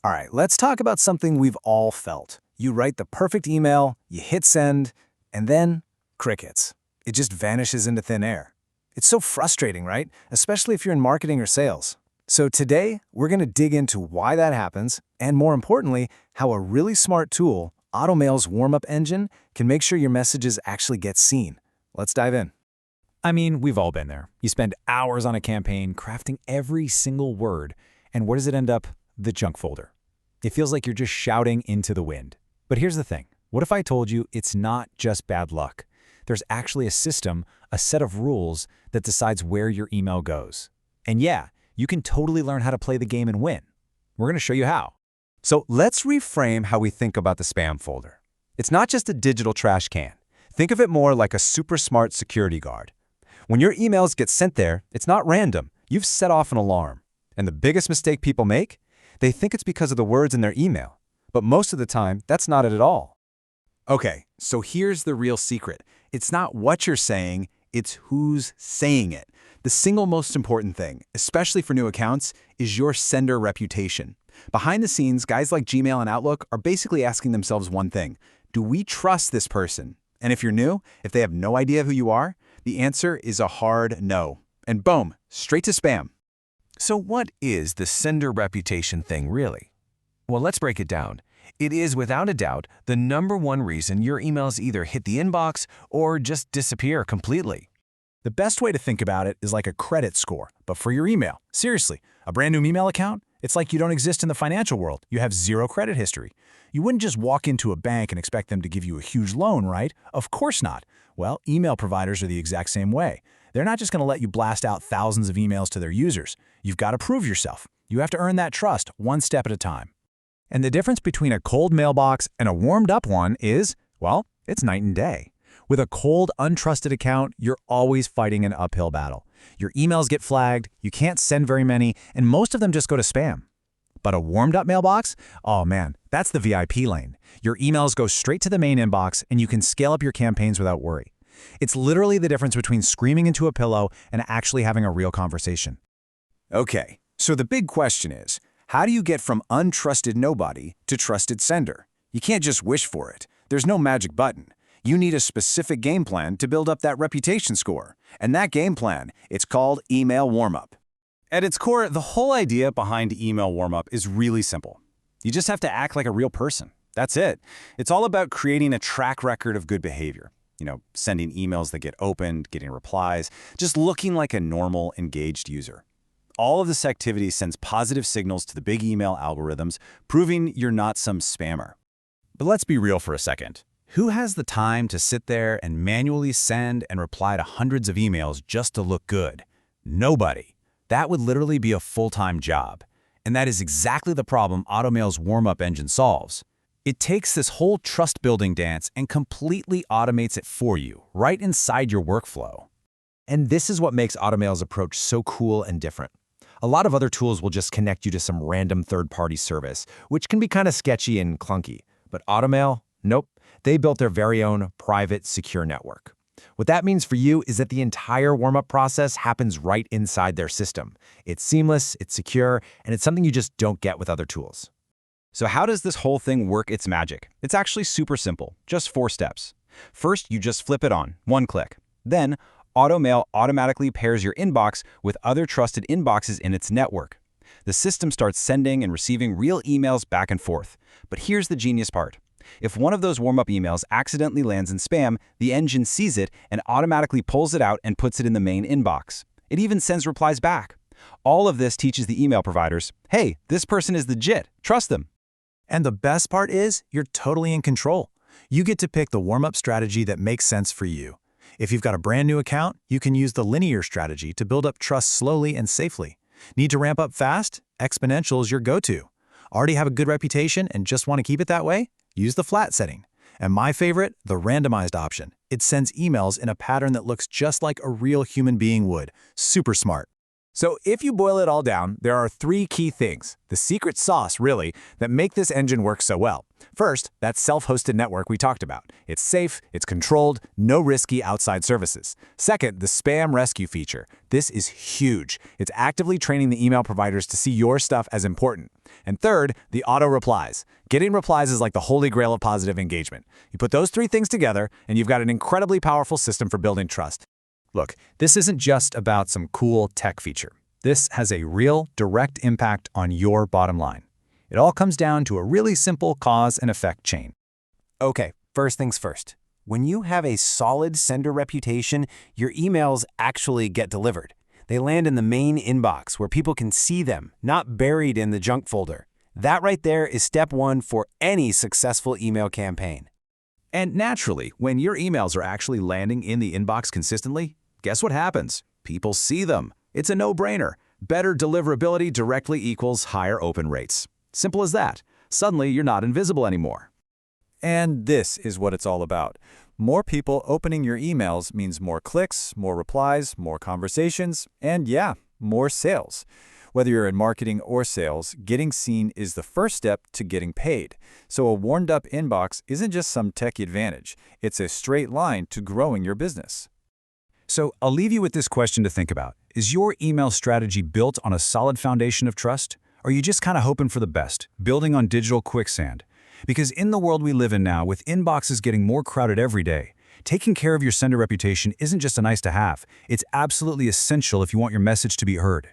All right, let's talk about something we've all felt. You write the perfect email, you hit send, and then crickets. It just vanishes into thin air. It's so frustrating, right? Especially if you're in marketing or sales. So today, we're going to dig into why that happens, and more importantly, how a really smart tool, Automail's warm-up engine, can make sure your messages actually get seen. Let's dive in. I mean, we've all been there. You spend hours on a campaign crafting every single word, and where does it end up? The junk folder. It feels like you're just shouting into the wind. But here's the thing. What if I told you it's not just bad luck? There's actually a system, a set of rules that decides where your email goes. And yeah, you can totally learn how to play the game and win. We're going to show you how. So let's reframe how we think about the spam folder. It's not just a digital trash can. Think of it more like a super smart security guard. When your emails get sent there, it's not random. You've set off an alarm. And the biggest mistake people make? They think it's because of the words in their email. But most of the time, that's not it at all. Okay, so here's the real secret. It's not what you're saying, it's who's saying it. The single most important thing, especially for new accounts, is your sender reputation. Behind the scenes, guys like Gmail and Outlook are basically asking themselves one thing. Do we trust this person? And if you're new, if they have no idea who you are, the answer is a hard no. And boom, straight to spam. So what is the sender reputation thing really? Well, let's break it down. It is without a doubt the #1 reason your emails either hit the inbox or just disappear completely. The best way to think about it is like a credit score, but for your email. Seriously, a brand new email account? It's like you don't exist in the financial world. You have zero credit history. You wouldn't just walk into a bank and expect them to give you a huge loan, right? Of course not. Well, email providers are the exact same way. They're not just going to let you blast out thousands of emails to their users. You've got to prove yourself. You have to earn that trust one step at a time. And the difference between a cold mailbox and a warmed-up one is, well, it's night and day. With a cold, untrusted account, you're always fighting an uphill battle. Your emails get flagged, you can't send very many, and most of them just go to spam. But a warmed-up mailbox? Oh man, that's the VIP lane. Your emails go straight to the main inbox, and you can scale up your campaigns without worry. It's literally the difference between screaming into a pillow and actually having a real conversation. Okay, so the big question is, how do you get from untrusted nobody to trusted sender? You can't just wish for it. There's no magic button. You need a specific game plan to build up that reputation score. And that game plan, it's called Email Warmup. At its core, the whole idea behind Email Warmup is really simple. You just have to act like a real person. That's it. It's all about creating a track record of good behavior. Sending emails that get opened, getting replies, just looking like a normal, engaged user. All of this activity sends positive signals to the big email algorithms, proving you're not some spammer. But let's be real for a second. Who has the time to sit there and manually send and reply to hundreds of emails just to look good? Nobody. That would literally be a full-time job. And that is exactly the problem Automail's warm-up engine solves. It takes this whole trust-building dance and completely automates it for you, right inside your workflow. And this is what makes Automail's approach so cool and different. A lot of other tools will just connect you to some random third-party service, which can be kind of sketchy and clunky. But Automail, nope, they built their very own private, secure network. What that means for you is that the entire warm-up process happens right inside their system. It's seamless, it's secure, and it's something you just don't get with other tools. So how does this whole thing work its magic? It's actually super simple, just 4 steps. First, you just flip it on, 1 click. Then, Automail automatically pairs your inbox with other trusted inboxes in its network. The system starts sending and receiving real emails back and forth. But here's the genius part. If one of those warm-up emails accidentally lands in spam, the engine sees it and automatically pulls it out and puts it in the main inbox. It even sends replies back. All of this teaches the email providers, hey, this person is legit, trust them. And the best part is, you're totally in control. You get to pick the warm-up strategy that makes sense for you. If you've got a brand new account, you can use the linear strategy to build up trust slowly and safely. Need to ramp up fast? Exponential is your go-to. Already have a good reputation and just want to keep it that way? Use the flat setting. And my favorite, the randomized option. It sends emails in a pattern that looks just like a real human being would. Super smart. So if you boil it all down, there are three key things, the secret sauce really, that make this engine work so well. First, that self-hosted network we talked about. It's safe, it's controlled, no risky outside services. Second, the spam rescue feature. This is huge. It's actively training the email providers to see your stuff as important. And third, the auto replies. Getting replies is like the holy grail of positive engagement. You put those three things together, and you've got an incredibly powerful system for building trust. Look, this isn't just about some cool tech feature. This has a real, direct impact on your bottom line. It all comes down to a really simple cause and effect chain. Okay, first things first. When you have a solid sender reputation, your emails actually get delivered. They land in the main inbox where people can see them, not buried in the junk folder. That right there is step one for any successful email campaign. And naturally, when your emails are actually landing in the inbox consistently, guess what happens? People see them. It's a no-brainer. Better deliverability directly equals higher open rates. Simple as that. Suddenly, you're not invisible anymore. And this is what it's all about. More people opening your emails means more clicks, more replies, more conversations, and yeah, more sales. Whether you're in marketing or sales, getting seen is the first step to getting paid. So a warmed-up inbox isn't just some tech advantage. It's a straight line to growing your business. So I'll leave you with this question to think about. Is your email strategy built on a solid foundation of trust? Or are you just kind of hoping for the best, building on digital quicksand? Because in the world we live in now, with inboxes getting more crowded every day, taking care of your sender reputation isn't just a nice to have. It's absolutely essential if you want your message to be heard.